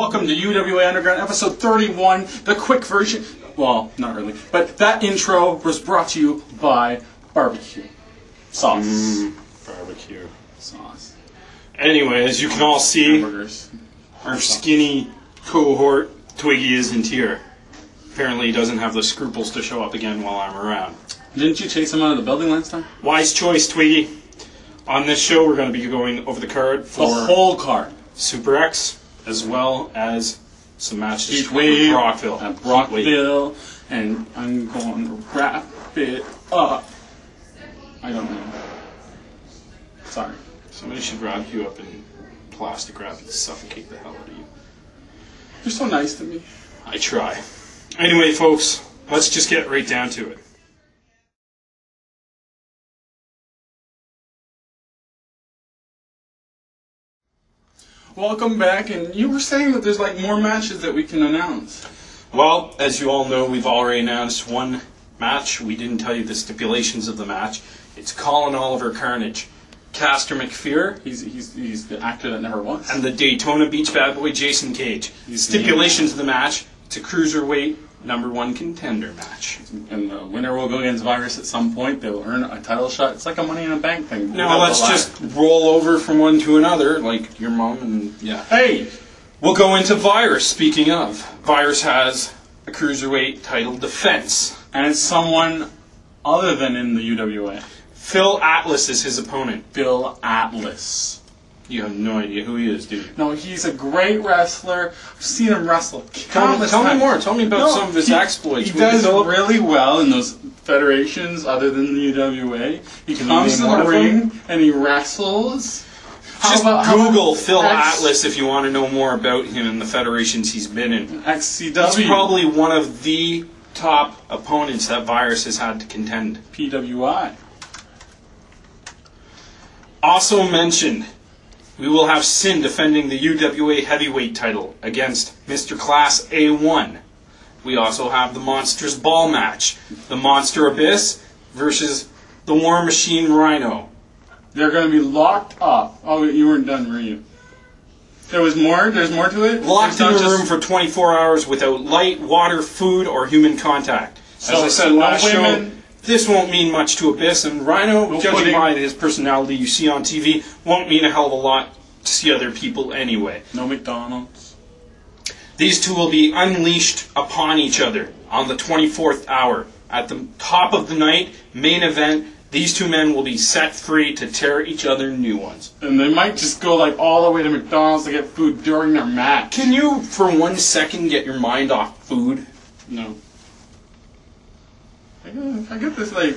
Welcome to UWA Underground, episode 31, the quick version. Well, not really, but that intro was brought to you by barbecue sauce. Barbecue Sauce. Anyway, as you can all see, Hamburgers. our skinny cohort, Twiggy, isn't here. Apparently he doesn't have the scruples to show up again while I'm around. Didn't you chase him out of the building last time? Wise choice, Twiggy. On this show, we're going to be going over the card for The whole card. Super X, as well as some matches from Heatwave Brockville. at Brockville, and I'm going to wrap it up. I don't know. Sorry. Somebody should wrap you up in plastic wrap and suffocate the hell out of you. You're so nice to me. I try. Anyway, folks, let's just get right down to it. Welcome back, and you were saying that there's like more matches that we can announce. Well, as you all know, we've already announced one match. We didn't tell you the stipulations of the match. It's Colin Oliver Carnage, Castor McPhear, He's the actor that never won. and the Daytona Beach bad boy Jason Cage. Stipulations of the match: it's a cruiserweight #1 contender match. And the winner will go against Virus at some point. They'll earn a title shot. It's like a Money in a Bank thing. Now let's just roll over from one to another, like your mom and yeah. Hey! We'll go into Virus. Speaking of, Virus has a cruiserweight title defense. And it's someone other than in the UWA. Phil Atlas is his opponent. Bill Atlas. You have no idea who he is, dude. No, he's a great wrestler. I've seen him wrestle. Tell me more. Tell me about some of his exploits. He does really well in those federations other than the UWA. He comes to the ring and he wrestles. Just Google Phil Atlas if you want to know more about him and the federations he's been in. XCW. He's probably one of the top opponents that Virus has had to contend. PWI. Also mentioned, we will have Sin defending the UWA heavyweight title against Mr. Class A1. We also have the Monsters Ball match. The Monster Abyss versus the War Machine Rhino. They're going to be locked up. Oh, you weren't done, were you? There was more? There's more to it? Locked in a room for 24 hours without light, water, food, or human contact. As I said last show, this won't mean much to Abyss, and Rhino, judging by his personality you see on TV, won't mean a hell of a lot to see other people anyway. No McDonald's. These two will be unleashed upon each other on the 24th hour. At the top of the night, main event, these two men will be set free to tear each other new ones. And they might just go like all the way to McDonald's to get food during their match. Can you, for 1 second, get your mind off food? No. I get this like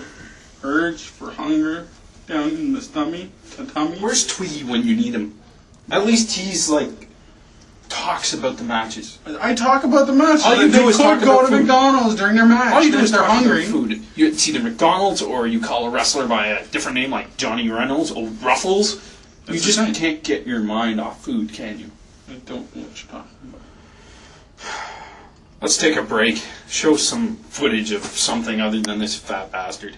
urge for hunger down in the tummy. Where's Twiggy when you need him? At least he's like talks about the matches. I talk about the match. All you do is talk go about to food. McDonald's during their match. All you do is they're talk hungry. about food. It's either McDonald's or you call a wrestler by a different name like Johnny Reynolds or Ruffles. You just can't get your mind off food, can you? I don't know what you're talking about. Let's take a break. Show some footage of something other than this fat bastard.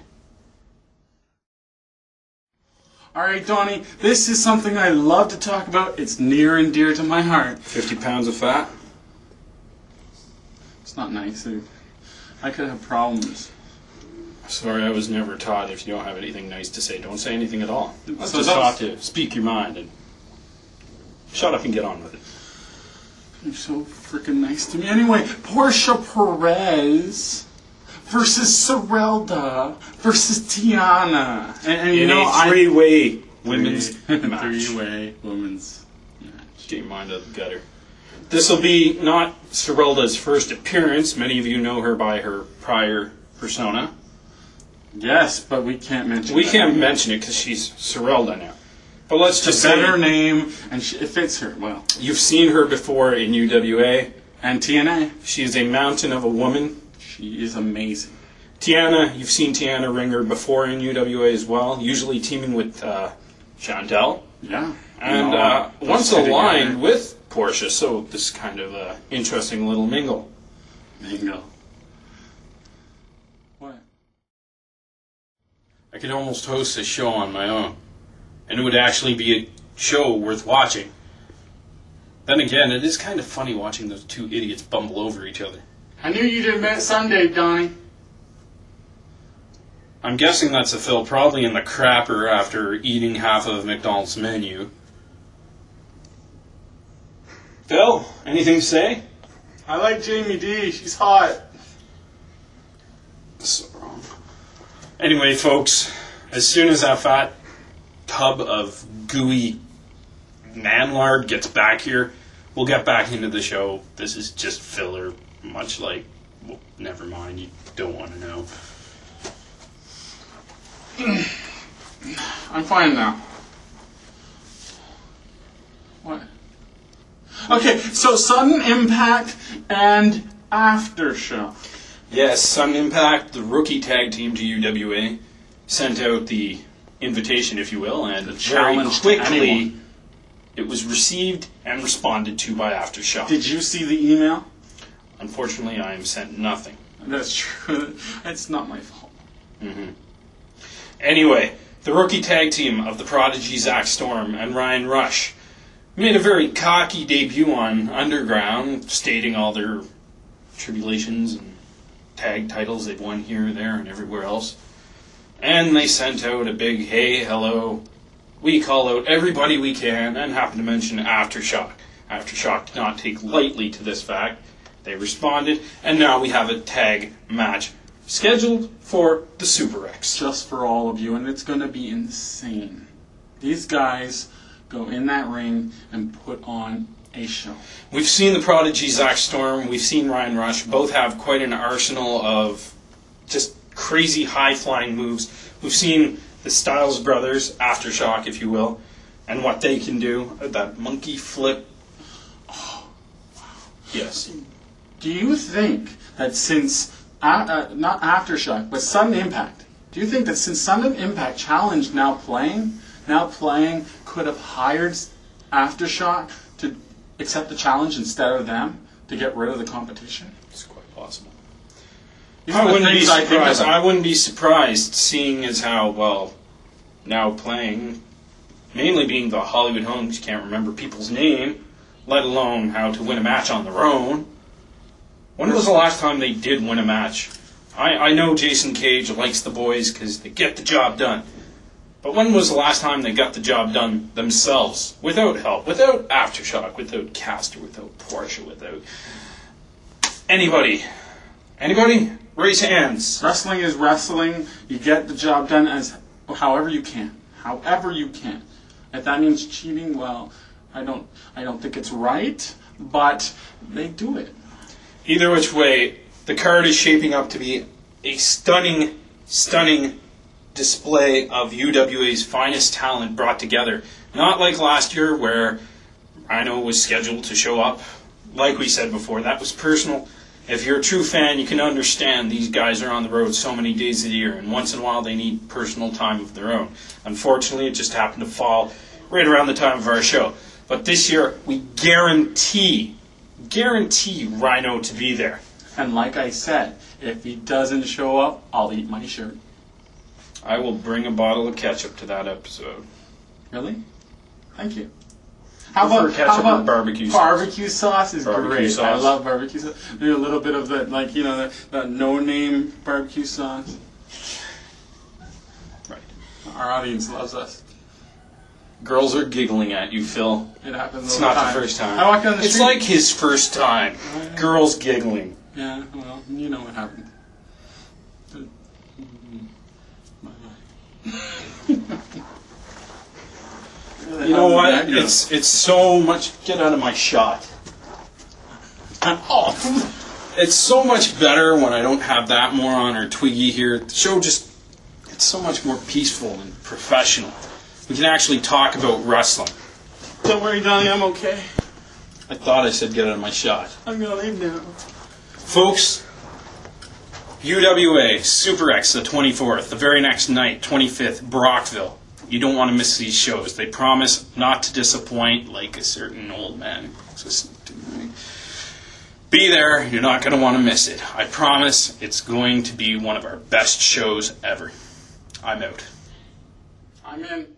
Alright, Donnie, this is something I love to talk about. It's near and dear to my heart. 50 pounds of fat? It's not nice. I could have problems. Sorry, I was never taught if you don't have anything nice to say, don't say anything at all. Let's So just that's- talk to speak your mind and shut up and get on with it. You're so freaking nice to me. Anyway, Portia Perez versus Sorelda versus Tiana. And you In know, a three-way women's match. Three-way women's match. Get your mind out of the gutter. This will be not Sorelda's first appearance. Many of you know her by her prior persona. Yes, but we can't mention We that. can't mention it because she's Sorelda now. But let's It's just a say better name, and it fits her well. you've seen her before in UWA. And TNA. She is a mountain of a woman. She is amazing. Tiana, you've seen Tiana Ringer before in UWA as well, usually teaming with Chantel. Yeah. And those once two aligned together. with Portia, so this is kind of an interesting little mingle. Bingo. What? I could almost host a show on my own. And it would actually be a show worth watching. Then again, it is kind of funny watching those two idiots bumble over each other. I knew you'd admit Sunday, Donnie. I'm guessing that's a Phil probably in the crapper after eating half of McDonald's menu. Phil, anything to say? I like Jamie D. She's hot. So wrong. Anyway, folks, as soon as that fat tub of gooey man lard gets back here, we'll get back into the show. This is just filler, much like, well, never mind, you don't want to know. I'm fine now. What? Okay, so sudden impact and aftershock. Yes, Sudden Impact, the rookie tag team to UWA, sent out the invitation, if you will, and very quickly it was received and responded to by Aftershock. Did you see the email? Unfortunately, I am sent nothing. That's true. It's not my fault. Mm-hmm. Anyway, the rookie tag team of the Prodigy Zach Storm and Ryan Rush made a very cocky debut on Underground, stating all their tribulations and tag titles they've won here, there, and everywhere else. And they sent out a big, hey, hello, we call out everybody we can, and happen to mention Aftershock. Aftershock did not take lightly to this fact. They responded, and now we have a tag match scheduled for the Super X. Just for all of you, and it's going to be insane. These guys go in that ring and put on a show. We've seen the Prodigy Zach Storm, we've seen Ryan Rush, both have quite an arsenal of just crazy high-flying moves. We've seen the Styles brothers, Aftershock, if you will, and what they can do. That monkey flip. Oh, wow. Yes. Do you think that since, not Aftershock, but Sudden Impact, do you think that since Sudden Impact challenged Now Playing could have hired Aftershock to accept the challenge instead of them to get rid of the competition? It's quite possible. I wouldn't be surprised seeing as how, well, Now Playing, mainly being the Hollywood homes, you can't remember people's name, let alone how to win a match on their own. When was the last time they did win a match? I know Jason Cage likes the boys because they get the job done. But when was the last time they got the job done themselves? Without help, without Aftershock, without Caster, without Porsche, without anybody. Anybody? Raise hands. Wrestling is wrestling. You get the job done as however you can. However you can. If that means cheating, well, I don't think it's right, but they do it. Either which way, the card is shaping up to be a stunning, stunning display of UWA's finest talent brought together. Not like last year where Rhino was scheduled to show up. Like we said before, that was personal. If you're a true fan, you can understand these guys are on the road so many days a year, and once in a while they need personal time of their own. Unfortunately, it just happened to fall right around the time of our show. But this year, we guarantee Rhino to be there. And like I said, if he doesn't show up, I'll eat my shirt. I will bring a bottle of ketchup to that episode. Really? Thank you. How about barbecue sauce? Barbecue sauce is great. Sauce. I love barbecue sauce. Maybe a little bit of the, the no-name barbecue sauce. Right. Our audience loves us. Girls are giggling at you, Phil. It happens It's all the not time. the first time. I walk down the It's street. like his first time. Girls giggling. Yeah, well, you know what happened. You know what? It's so much. Get out of my shot. Oh. It's so much better when I don't have that moron or Twiggy here. The show it's so much more peaceful and professional. We can actually talk about wrestling. Don't worry, Donnie, I'm okay. I thought I said get out of my shot. I'm gonna leave now. Folks, UWA Super X the 24th, the very next night, 25th, Brockville. You don't want to miss these shows. They promise not to disappoint like a certain old man. Be there. You're not going to want to miss it. I promise it's going to be one of our best shows ever. I'm out. I'm in.